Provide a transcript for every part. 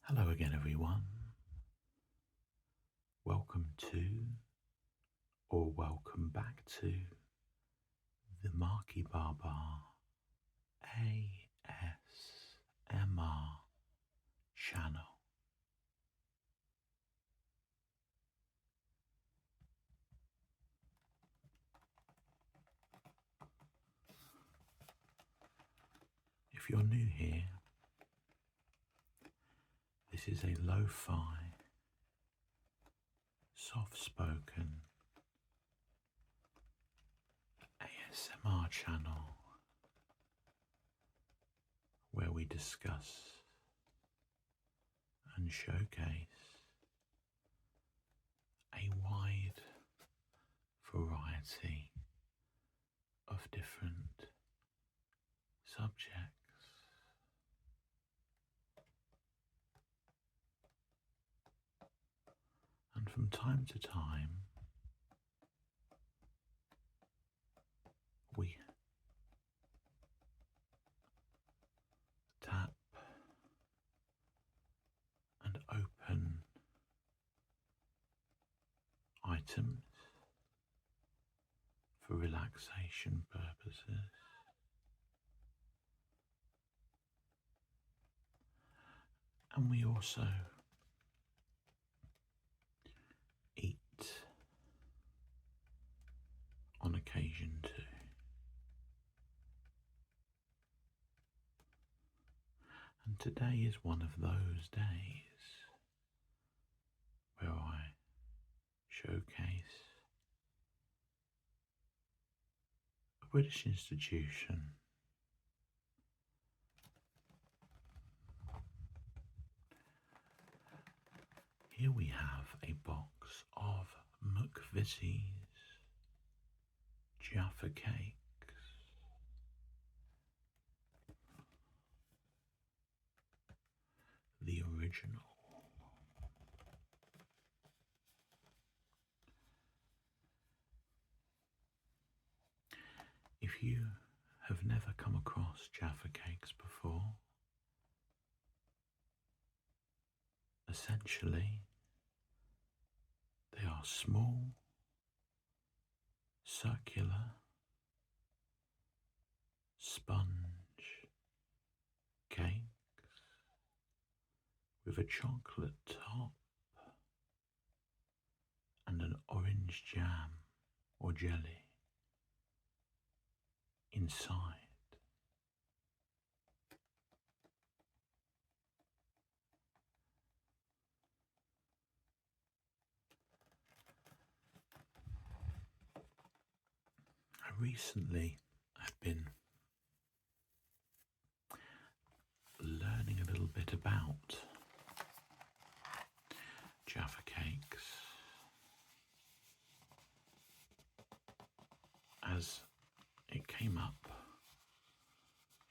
Hello again, everyone. Welcome to, or welcome back to, the Marky Barbar ASMR channel. If you're new here, this is a lo-fi, soft-spoken ASMR channel where we discuss and showcase a wide variety of different subjects. And from time to time, we tap and open items for relaxation purposes. And we also eat on occasion too. And today is one of those days where I showcase a British institution. Here we have a box of McVitie's Jaffa cakes. The original. If you have never come across Jaffa cakes before, essentially they are small, circular, sponge cakes with a chocolate top and an orange jam or jelly inside. I recently have been learning a little bit about Jaffa cakes as it came up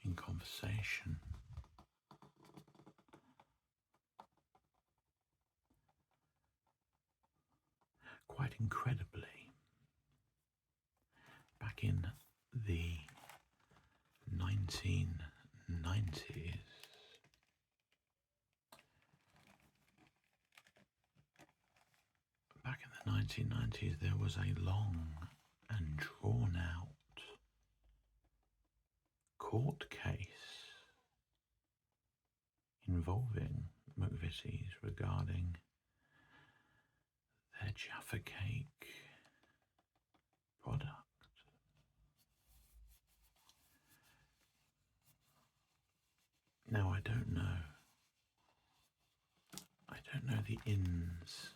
in conversation. Quite incredibly, back in the 1990s, there was a long and drawn out court case involving McVitie's regarding their Jaffa cake product. Now I don't know the ins.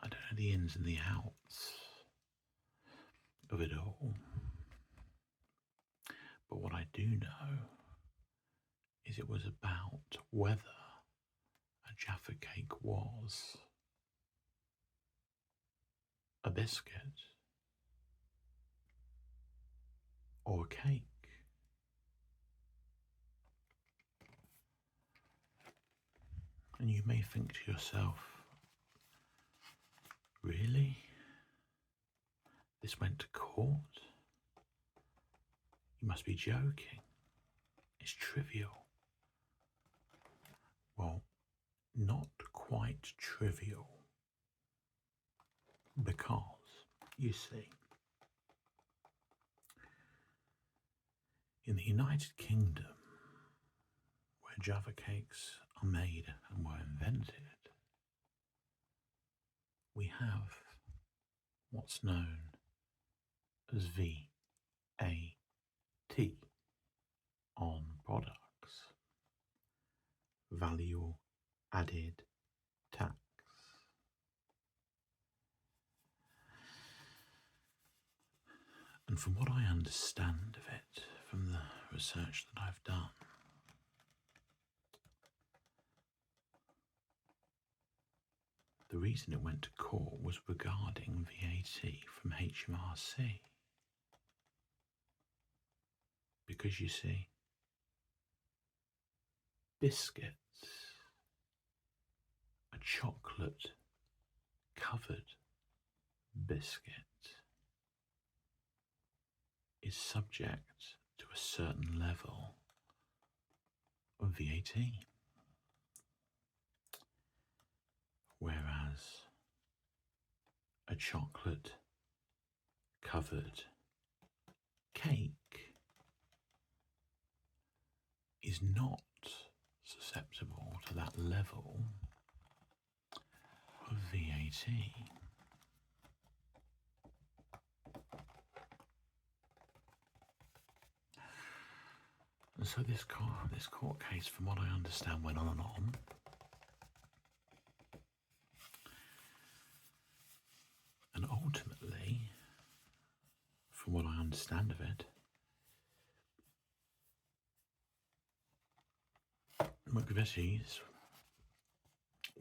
I don't know the ins and the outs of it all. But what I do know is it was about whether a Jaffa cake was a biscuit or a cake. And you may think to yourself, really? This went to court? You must be joking. It's trivial. Well, not quite trivial, because, you see, in the United Kingdom, where Jaffa cakes are made and were invented, we have what's known as VAT on products, value added tax. And from what I understand of it, from the research that I've done, the reason it went to court was regarding VAT from HMRC. Because you see, biscuits, a chocolate covered biscuit, is subject to a certain level of VAT. Whereas a chocolate covered cake is not susceptible to that level of VAT. And so this court case, from what I understand, went on and on. And ultimately, from what I understand of it, McVitie's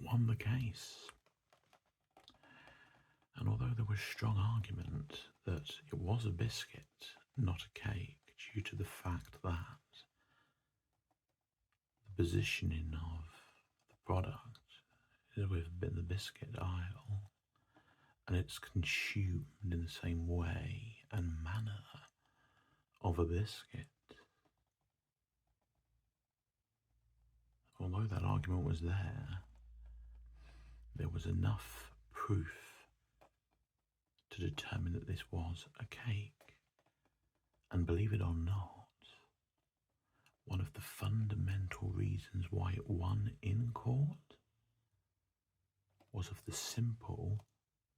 won the case. And although there was strong argument that it was a biscuit, not a cake, due to the fact that the positioning of the product is within the biscuit aisle, and it's consumed in the same way and manner of a biscuit. Although that argument was there was enough proof to determine that this was a cake. And believe it or not, one of the fundamental reasons why it won in court was of the simple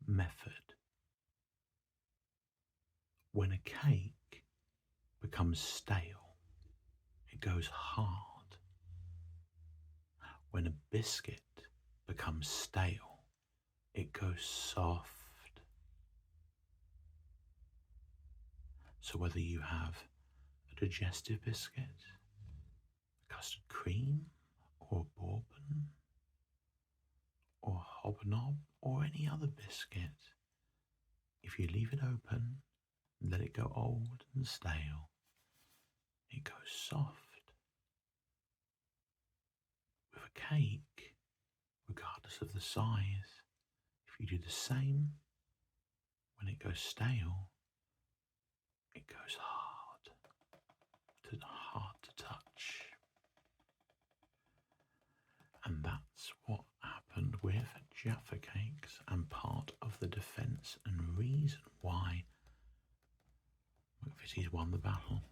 method. When a cake becomes stale, it goes hard. When a biscuit becomes stale, it goes soft. So whether you have a digestive biscuit, custard cream, or bourbon, or hobnob, or any other biscuit, if you leave it open and let it go old and stale, it goes soft. With a cake, regardless of the size, if you do the same, when it goes stale, it goes hard to touch. And that's what happened with Jaffa cakes, and part of the defence and reason why McVitie's won the battle,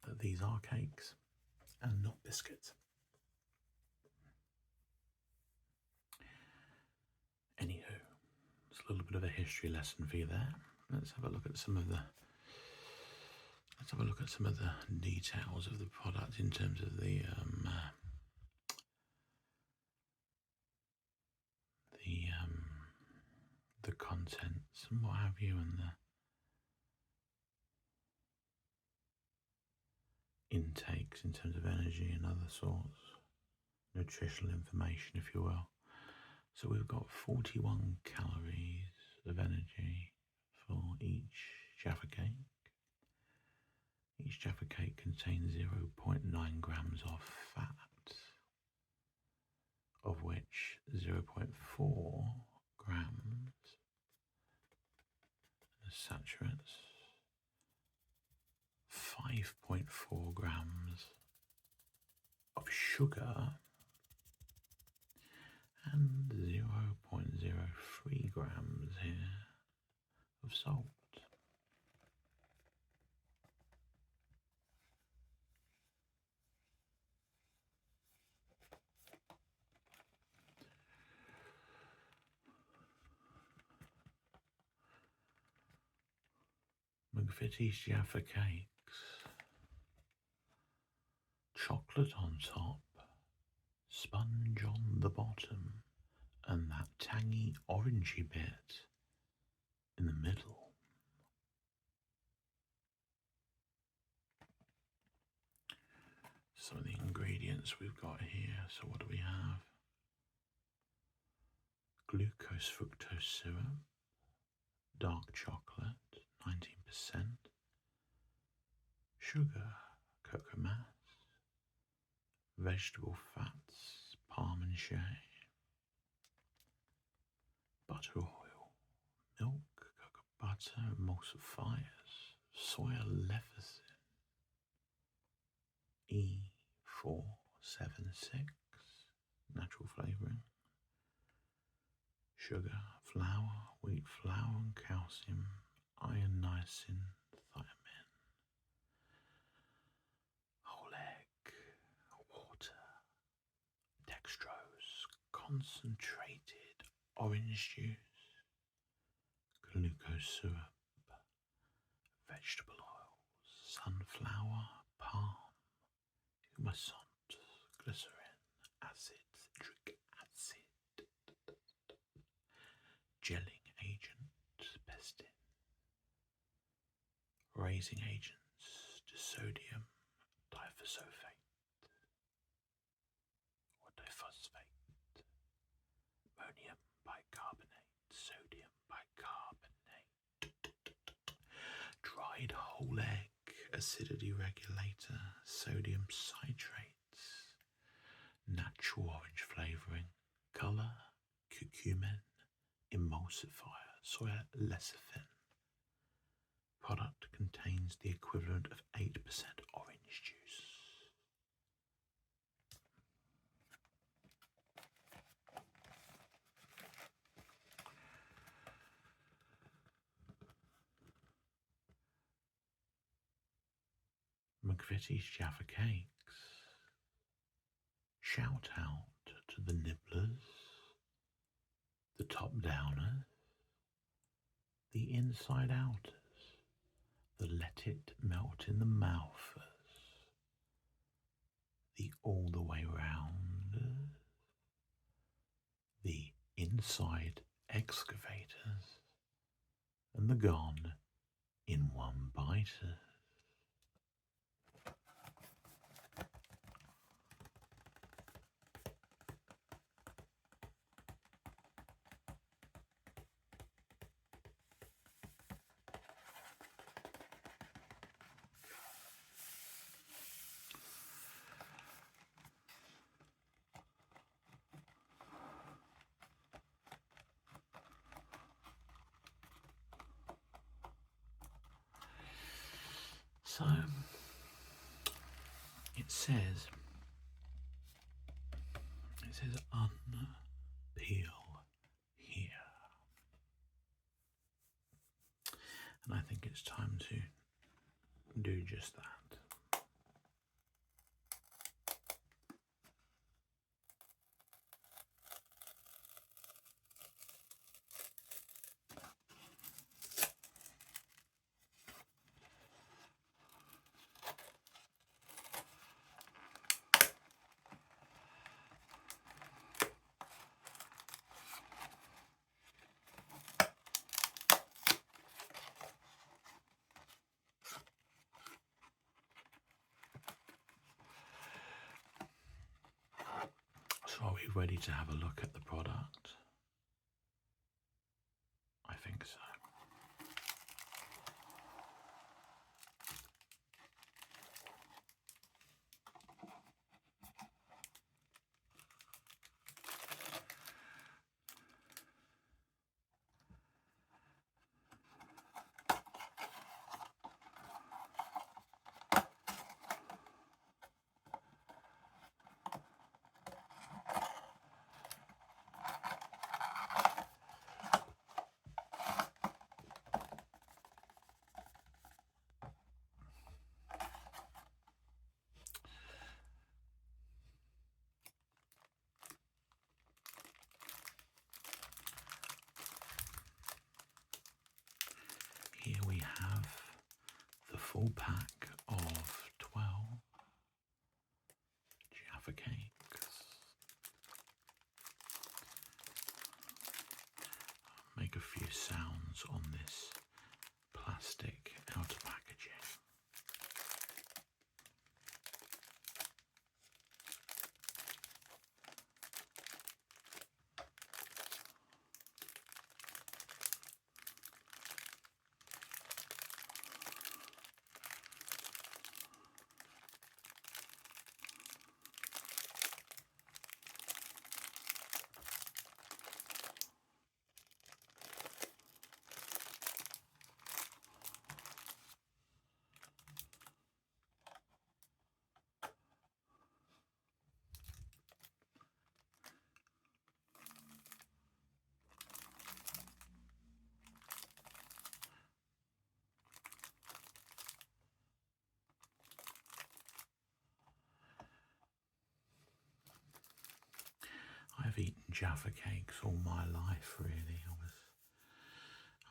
that these are cakes and not biscuits. Anywho, it's a little bit of a history lesson for you there. Let's have a look at some of the details of the product in terms of the contents and what have you, and the intakes in terms of energy and other sorts, nutritional information, if you will. So we've got 41 calories of energy for each Jaffa cake. Each Jaffa cake contains 0.9 grams of fat, of which 0.4 grams is saturates, 5.4 grams of sugar, 3 grams here of salt. McVitie's Jaffa cakes, chocolate on top, sponge on the bottom, and that tangy orangey bit in the middle. Some of the ingredients we've got here. So what do we have? Glucose fructose syrup, dark chocolate, 19%, sugar, cocoa mass, vegetable fats, palm and shea, butter oil, milk, cocoa butter, emulsifiers, soya lecithin, E476, natural flavouring, sugar, flour, wheat flour and calcium, iron, niacin, thiamine, whole egg, water, dextrose, concentrated orange juice, glucose syrup, vegetable oils, sunflower, palm, hummusant, glycerin, acid, citric acid, gelling agent, pestin, raising agents, sodium diphosphate or diphosphate, ammonium bicarbonate, sodium bicarbonate, dried whole egg, acidity regulator, sodium citrates, natural orange flavouring, colour, curcumin, emulsifier, soya lecithin. Product contains the equivalent of 8% orange juice. McVitie's Jaffa cakes. Shout out to the nibblers, the top downers, the inside outers, the let it melt in the mouthers, the all the way rounders, the inside excavators, and the gone in one biters. So it says unpeel here, and I think it's time to do just that. So are we ready to have a look at the product? I think so. full pack of 12 Jaffa cakes. Make a few sounds on this plastic outer packaging. I've eaten Jaffa cakes all my life, really.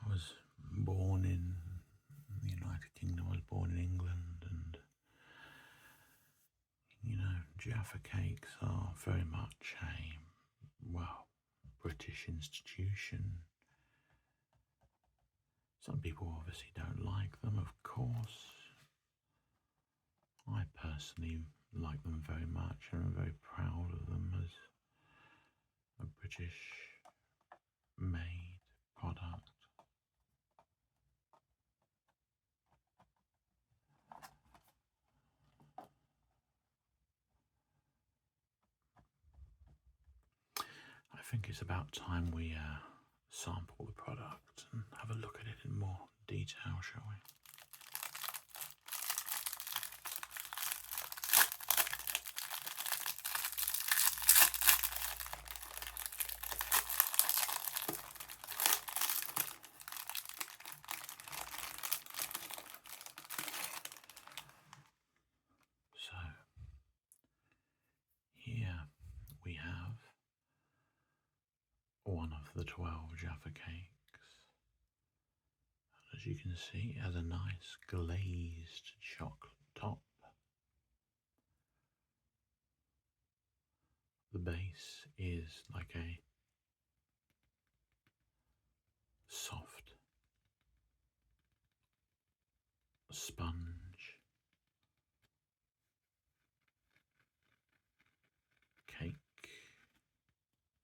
I was born in the United Kingdom. I was born in England, and Jaffa cakes are very much a British institution. Some people obviously don't like them, of course. I personally like them very much, and I'm very proud of them as a British-made product. I think it's about time we sample the product and have a look at it in more detail, shall we? So, here we have one of the 12 Jaffa cakes. As you can see, it has a nice glazed chocolate top. The base is like a soft sponge cake,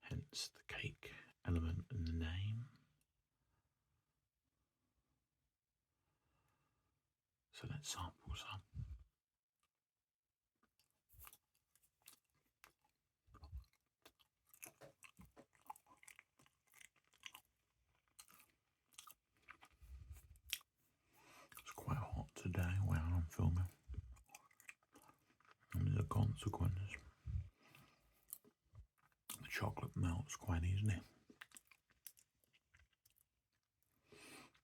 hence the cake element in the name. So let's sample some. It's quite hot today where I'm filming, and as a consequence, the chocolate melts quite easily.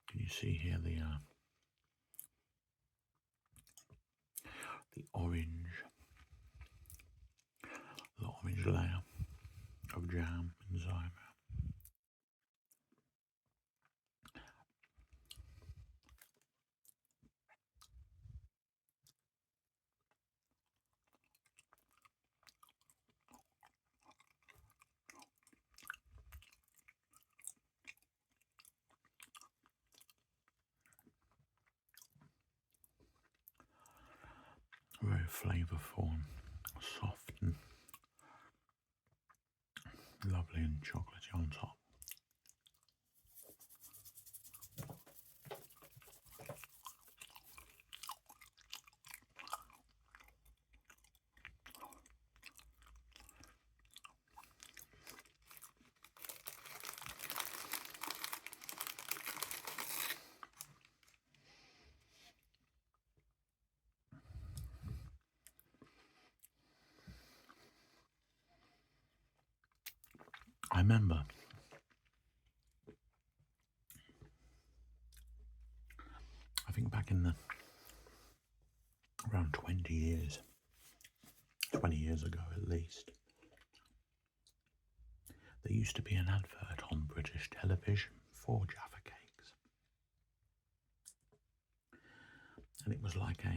Can you see here the orange layer of jam inside? Very flavourful, soft and lovely and chocolatey on top. I remember I think back in around 20 years ago at least, there used to be an advert on British television for Jaffa cakes, And it was like the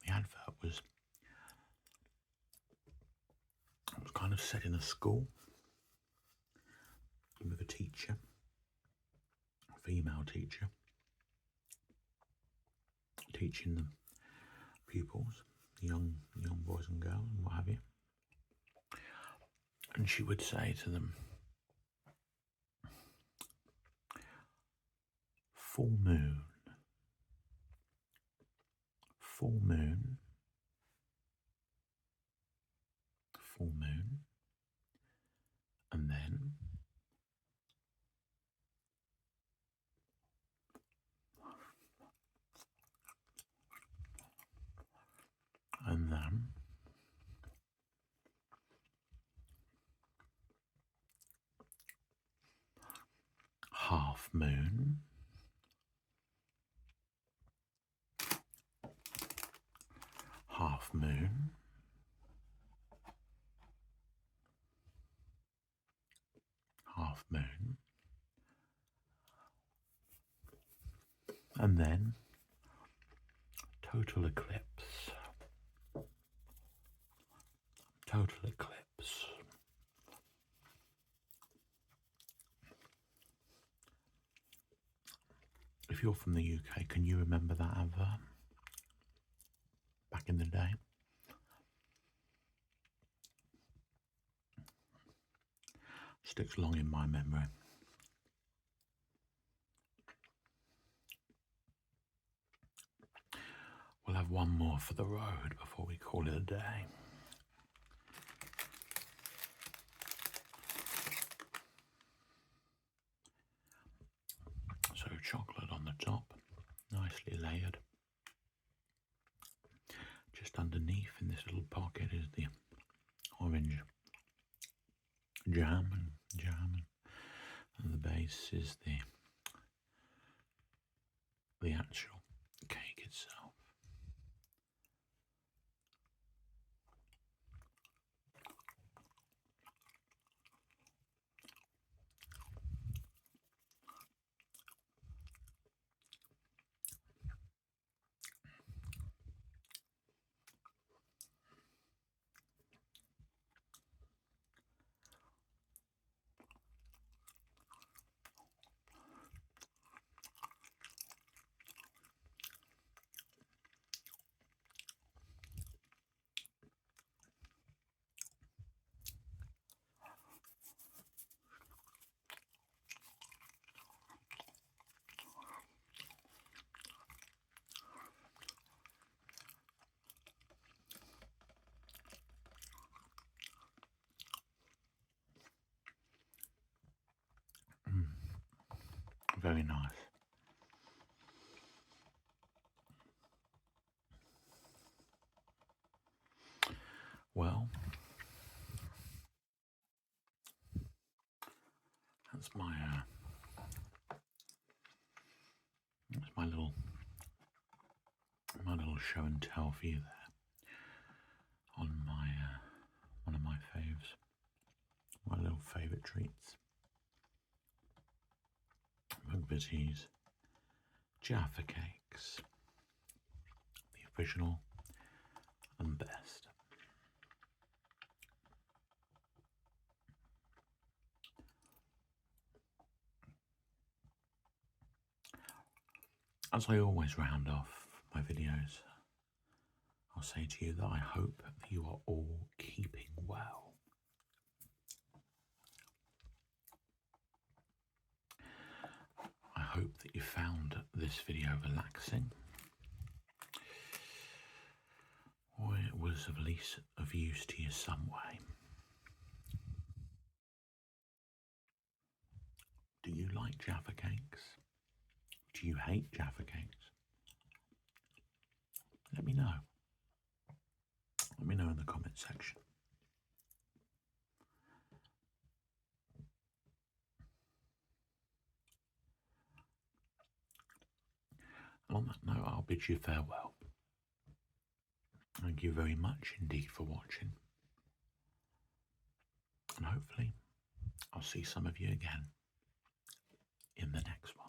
advert was kind of set in a school with a teacher, a female teacher, teaching the pupils, young boys and girls and what have you. And she would say to them, full moon, full moon, full moon, and then half moon, half moon, half moon, and then total eclipse, total eclipse. If you're from the UK, can you remember that advert back in the day? Sticks long in my memory. We'll have one more for the road before we call it a day. So chocolate on the top, nicely layered. Just underneath in this little pocket is the orange jam, and the base is the actual cake itself. Very nice. Well, that's my little show and tell for you there on my one of my faves, my little favourite treats. McVitie's Jaffa cakes, the original and best. As I always round off my videos, I'll say to you that I hope that you are all keeping well. I hope that you found this video relaxing, or it was at least of use to you some way. Do you like Jaffa cakes? Do you hate Jaffa cakes? Let me know. Let me know in the comment section. And on that note, I'll bid you farewell. Thank you very much indeed for watching. And hopefully, I'll see some of you again in the next one.